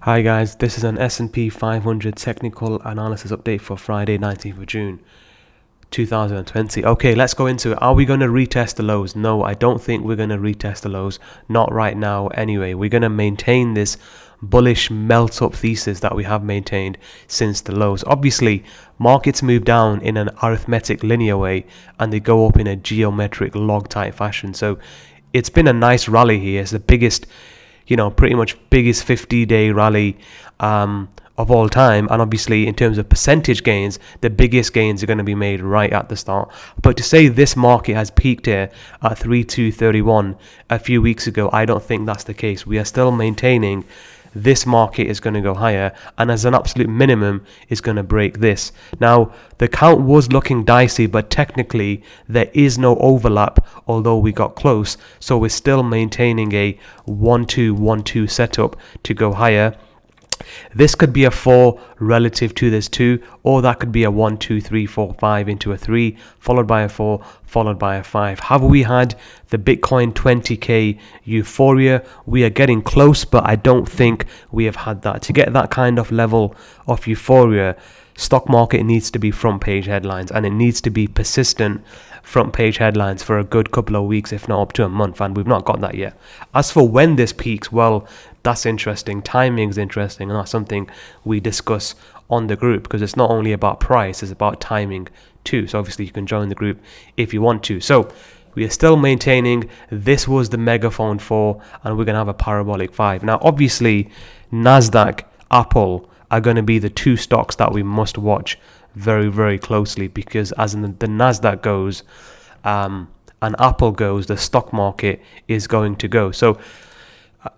Hi guys, this is an S&P 500 technical analysis update for Friday 19th of June 2020. Okay, let's go into it. Are we going to retest the lows? No, I don't think we're going to retest the lows. Not right now anyway. We're going to maintain this bullish melt up thesis that we have maintained since the lows. Obviously, markets move down in an arithmetic linear way and they go up in a geometric log type fashion. So it's been a nice rally here. It's the biggest, pretty much biggest 50-day rally of all time, and obviously in terms of percentage gains, the biggest gains are going to be made right at the start. But to say this market has peaked here at 3231 a few weeks ago, I don't think that's the case. We are still maintaining this market is going to go higher, and as an absolute minimum is going to break this. Now the count was looking dicey, but technically there is no overlap, although we got close, so we're still maintaining a 1-2-1-2 setup to go higher. This could be a 4 relative to this 2, or that could be a 1, 2, 3, 4, 5 into a 3, followed by a 4, followed by a 5. Have we had the Bitcoin 20k euphoria? We are getting close, but I don't think we have had that. To get that kind of level of euphoria, stock market needs to be front page headlines, and it needs to be persistent front page headlines for a good couple of weeks, if not up to a month, and we've not got that yet. As for when this peaks, well, that's interesting. Timing is interesting, and that's something we discuss on the group, because it's not only about price, it's about timing too. So obviously you can join the group if you want to. So we are still maintaining this was the megaphone 4, and we're going to have a parabolic 5. Now obviously Nasdaq, Apple are going to be the two stocks that we must watch very, very closely, because as in the Nasdaq goes and Apple goes, the stock market is going to go. So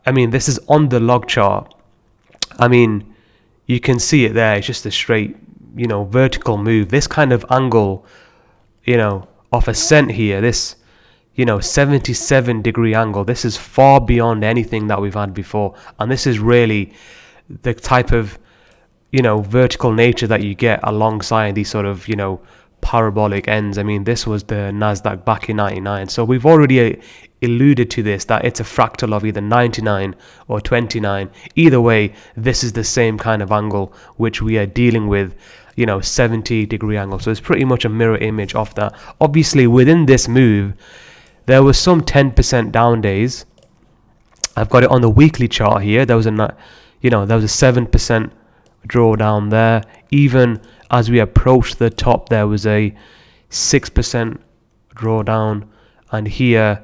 I mean, this is on the log chart. I mean, you can see it there. It's just a straight, vertical move. This kind of angle, of ascent here, this 77-degree angle, this is far beyond anything that we've had before, and this is really the type of vertical nature that you get alongside these sort of parabolic ends. I mean, this was the Nasdaq back in 99, so we've already alluded to this, that it's a fractal of either 99 or 29. Either way, this is the same kind of angle which we are dealing with, 70-degree angle. So it's pretty much a mirror image of that. Obviously within this move there was some 10% down days. I've got it on the weekly chart here. There was a 7% drawdown there. Even as we approached the top, there was a 6% drawdown, and here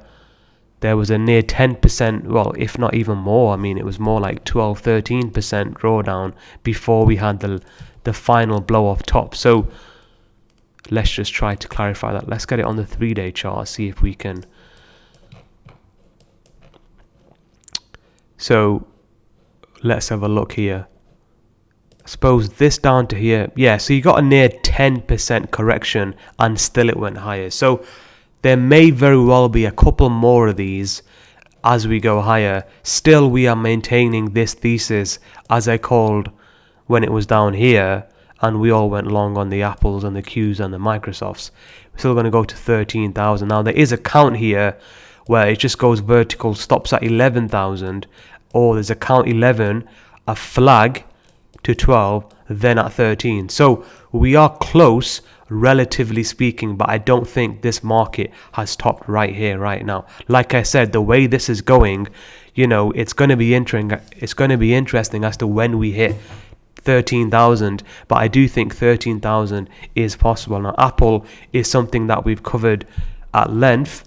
there was a near 10%, well, if not even more. I mean, it was more like 12-13% drawdown before we had the final blow off top. So let's just try to clarify that. Let's get it on the 3-day chart, see if we can. So let's have a look here. Suppose this down to here, yeah, so you got a near 10% correction and still it went higher. So there may very well be a couple more of these as we go higher. Still, we are maintaining this thesis as I called when it was down here, and we all went long on the Apples and the Qs and the Microsofts. We're still going to go to 13,000. Now there is a count here where it just goes vertical, stops at 11,000, or there's a count 11, a flag to 12, then at 13. So we are close relatively speaking, but I don't think this market has topped right here right now. Like I said, the way this is going, it's going to be interesting as to when we hit 13,000, but I do think 13,000 is possible. Now Apple is something that we've covered at length,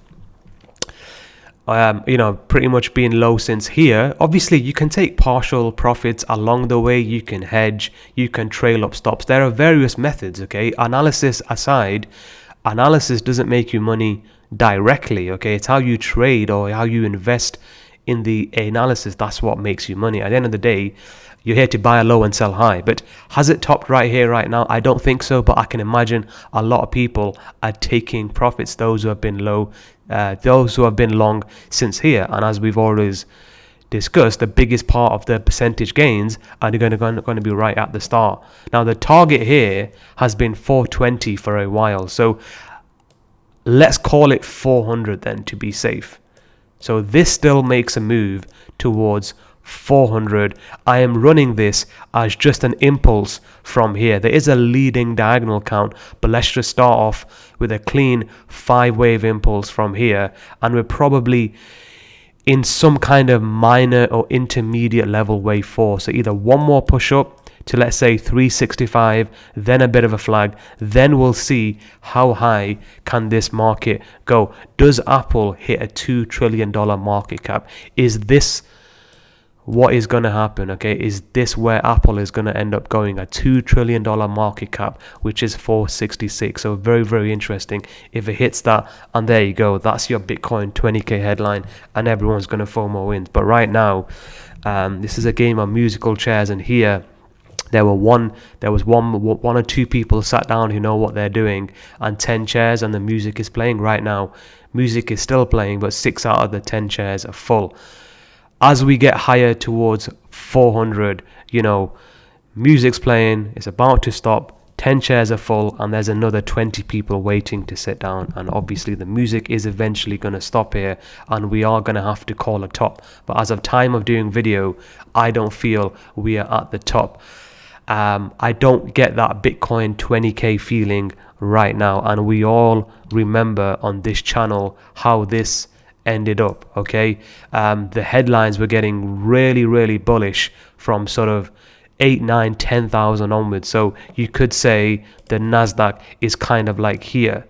pretty much being low since here. Obviously you can take partial profits along the way, you can hedge, you can trail up stops. There are various methods, okay? Analysis aside, analysis doesn't make you money directly, okay? It's how you trade or how you invest in the analysis, that's what makes you money. At the end of the day, you're here to buy a low and sell high. But has it topped right here right now? I don't think so, but I can imagine a lot of people are taking profits, those who have been low, those who have been long since here. And as we've always discussed, the biggest part of the percentage gains are going to be right at the start. Now the target here has been 420 for a while, so let's call it 400 then to be safe. So this still makes a move towards 400. I am running this as just an impulse from here. There is a leading diagonal count, but let's just start off with a clean 5-wave impulse from here, and we're probably in some kind of minor or intermediate level wave 4. So either one more push up to, let's say, 365, then a bit of a flag, then we'll see how high can this market go. Does Apple hit a $2 trillion market cap? Is this what is going to happen? Okay, is this where Apple is going to end up going? A $2 trillion market cap, which is 466. So very, very interesting if it hits that. And there you go, that's your Bitcoin 20k headline, and everyone's going to FOMO wins. But right now, this is a game of musical chairs, and here there was one or two people sat down who know what they're doing, and 10 chairs, and the music is playing right now. Music is still playing, but 6 out of the 10 chairs are full. As we get higher towards 400, music's playing, it's about to stop, 10 chairs are full, and there's another 20 people waiting to sit down. And obviously the music is eventually going to stop here, and we are going to have to call a top. But as of time of doing video, I don't feel we are at the top. I don't get that Bitcoin 20k feeling right now, and we all remember on this channel how this ended up. Okay, the headlines were getting really, really bullish from sort of 8, 9, 10,000 onwards. So you could say the Nasdaq is kind of like here.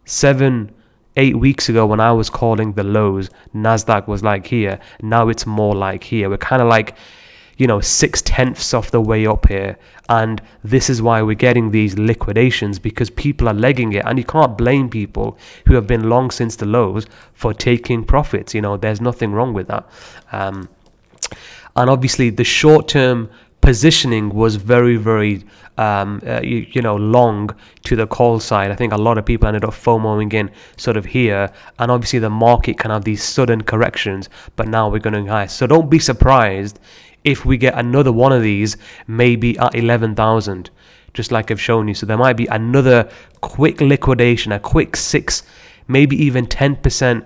7, 8 weeks ago when I was calling the lows, Nasdaq was like here. Now it's more like here. We're kind of like 6/10 of the way up here, and this is why we're getting these liquidations, because people are legging it, and you can't blame people who have been long since the lows for taking profits. There's nothing wrong with that. And obviously the short-term positioning was very, very long to the call side. I think a lot of people ended up FOMOing in sort of here, and obviously the market can have these sudden corrections, but now we're going high. So don't be surprised if we get another one of these, maybe at 11,000, just like I've shown you. So there might be another quick liquidation, a quick 6, maybe even 10%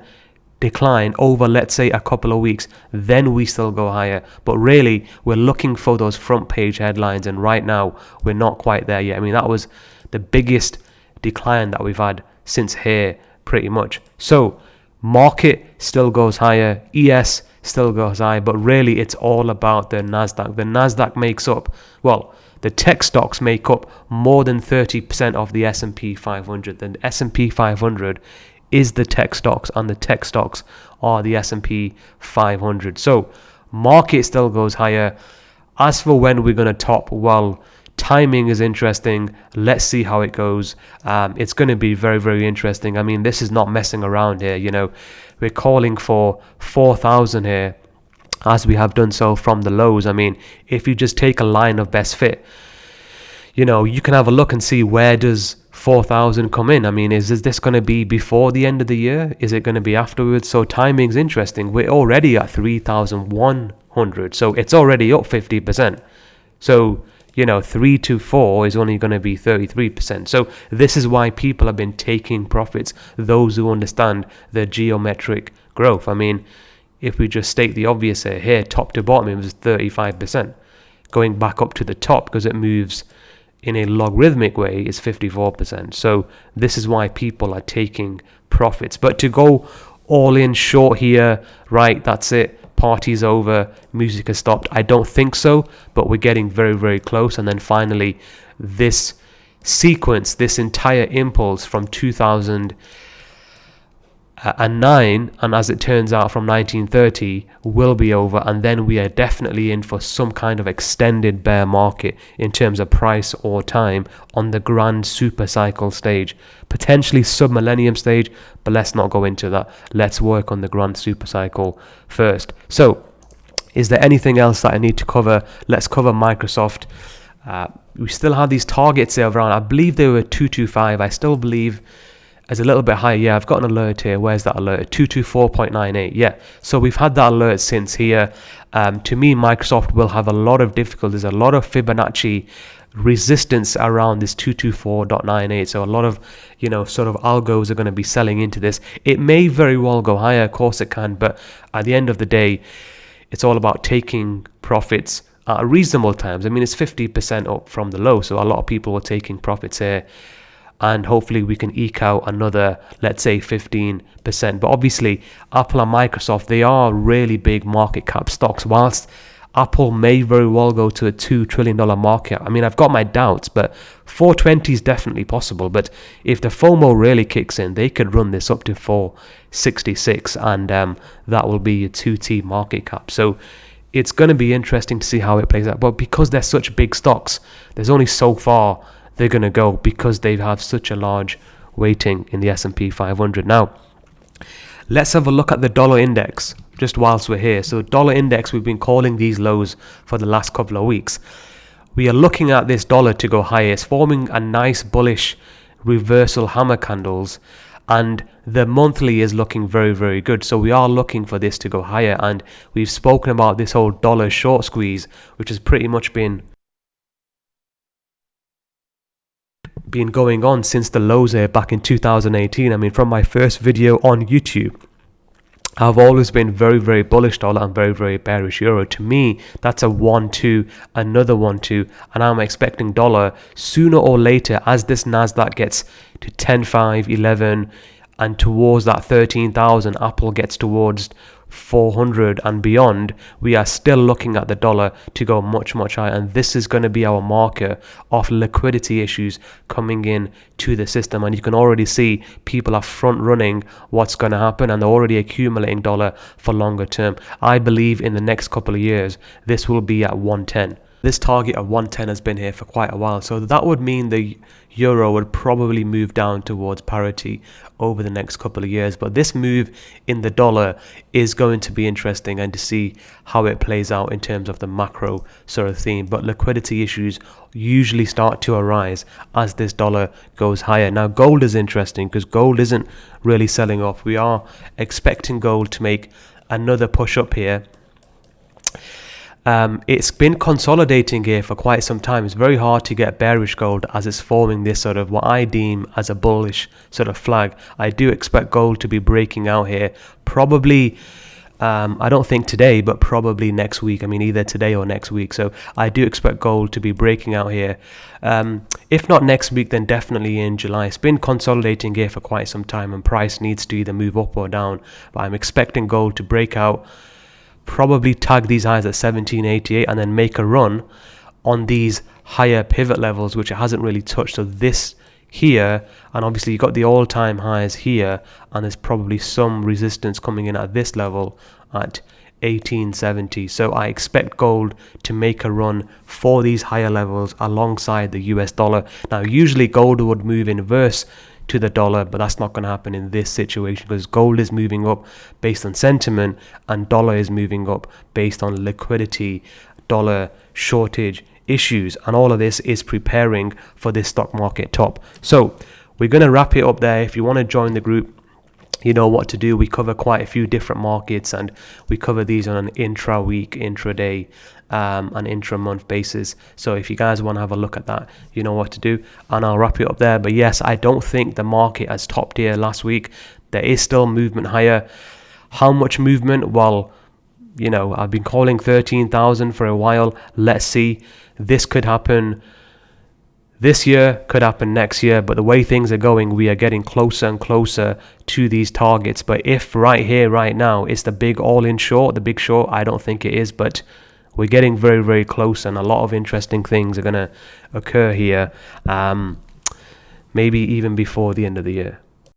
decline over, let's say, a couple of weeks. Then we still go higher. But really, we're looking for those front page headlines, and right now we're not quite there yet. I mean, that was the biggest decline that we've had since here, pretty much. So market still goes higher, ES still goes high, but really it's all about the Nasdaq. The Nasdaq makes up, the tech stocks make up more than 30% of the S&P 500. The S&P 500 is the tech stocks, and the tech stocks are the S&P 500. So market still goes higher. As for when we're going to top, timing is interesting. Let's see how it goes. It's going to be very, very interesting. I mean, this is not messing around here. We're calling for 4,000 here, as we have done so from the lows. I mean, if you just take a line of best fit, you can have a look and see where does 4,000 come in. I mean, is this going to be before the end of the year? Is it going to be afterwards? So timing's interesting. We're already at 3,100, so it's already up 50%. So 3 to 4 is only going to be 33%. So this is why people have been taking profits, those who understand the geometric growth. I mean, if we just state the obvious here, top to bottom, it was 35%. Going back up to the top, because it moves in a logarithmic way, is 54%. So this is why people are taking profits. But to go all in short here, right, that's it, party's over, music has stopped, I don't think so, but we're getting very, very close. And then finally, this sequence, this entire impulse from 2009, and as it turns out from 1930, will be over, and then we are definitely in for some kind of extended bear market in terms of price or time on the grand super cycle stage, potentially sub-millennium stage, but let's not go into that. Let's work on the grand super cycle first. So is there anything else that I need to cover? Let's cover Microsoft. We still have these targets there around, I believe they were 225. I still believe is a little bit higher. Yeah, I've got an alert here. Where's that alert? 224.98. Yeah, so we've had that alert since here. To me, Microsoft will have a lot of difficulties, a lot of Fibonacci resistance around this 224.98. So a lot of sort of algos are going to be selling into this. It may very well go higher, of course it can, but at the end of the day, it's all about taking profits at reasonable times. I mean, it's 50% up from the low, so a lot of people were taking profits here, and hopefully we can eke out another, let's say, 15%. But obviously Apple and Microsoft, they are really big market cap stocks. Whilst Apple may very well go to a $2 trillion market, I mean, I've got my doubts, but 420 is definitely possible. But if the FOMO really kicks in, they could run this up to 466, and that will be a 2T market cap. So it's going to be interesting to see how it plays out. But because they're such big stocks, there's only so far they're going to go, because they have such a large weighting in the S&P 500. Now, let's have a look at the dollar index just whilst we're here. So dollar index, we've been calling these lows for the last couple of weeks. We are looking at this dollar to go higher. It's forming a nice bullish reversal hammer candles, and the monthly is looking very, very good. So we are looking for this to go higher, and we've spoken about this whole dollar short squeeze, which has pretty much been going on since the lows here back in 2018. I mean, from my first video on YouTube, I've always been very, very bullish dollar and very, very bearish euro. To me, that's a 1-2, another 1-2, and I'm expecting dollar sooner or later, as this Nasdaq gets to 10.5, 11, and towards that 13,000, Apple gets towards 400 and beyond, we are still looking at the dollar to go much, much higher. And this is going to be our marker of liquidity issues coming in to the system. And you can already see people are front running what's going to happen, and they're already accumulating dollar for longer term. I believe in the next couple of years, this will be at 110. This target of 110 has been here for quite a while, so that would mean the euro would probably move down towards parity over the next couple of years. But this move in the dollar is going to be interesting, and to see how it plays out in terms of the macro sort of theme. But liquidity issues usually start to arise as this dollar goes higher. Now, gold is interesting because gold isn't really selling off. We are expecting gold to make another push up here. It's been consolidating here for quite some time. It's very hard to get bearish gold as it's forming this sort of what I deem as a bullish sort of flag. I do expect gold to be breaking out here probably, I don't think today, but probably next week. I mean, either today or next week. So I do expect gold to be breaking out here. If not next week, then definitely in July. It's been consolidating here for quite some time, and price needs to either move up or down. But I'm expecting gold to break out, probably tag these highs at 1788, and then make a run on these higher pivot levels, which it hasn't really touched. So this here, and obviously you've got the all-time highs here, and there's probably some resistance coming in at this level at 1870. So I expect gold to make a run for these higher levels alongside the US dollar. Now, usually gold would move inverse to the dollar, but that's not going to happen in this situation, because gold is moving up based on sentiment, and dollar is moving up based on liquidity, dollar shortage issues, and all of this is preparing for this stock market top. So we're going to wrap it up there. If you want to join the group, you know what to do. We cover quite a few different markets, and we cover these on an intra-week, intraday, and intra-month basis. So if you guys want to have a look at that, you know what to do, and I'll wrap it up there. But yes, I don't think the market has topped here last week. There is still movement higher. How much movement? Well, you know, I've been calling 13,000 for a while. Let's see. This could happen this year, could happen next year, but the way things are going, we are getting closer and closer to these targets. But if right here, right now, it's the big all-in short, the big short, I don't think it is, but we're getting very, very close, and a lot of interesting things are going to occur here, maybe even before the end of the year.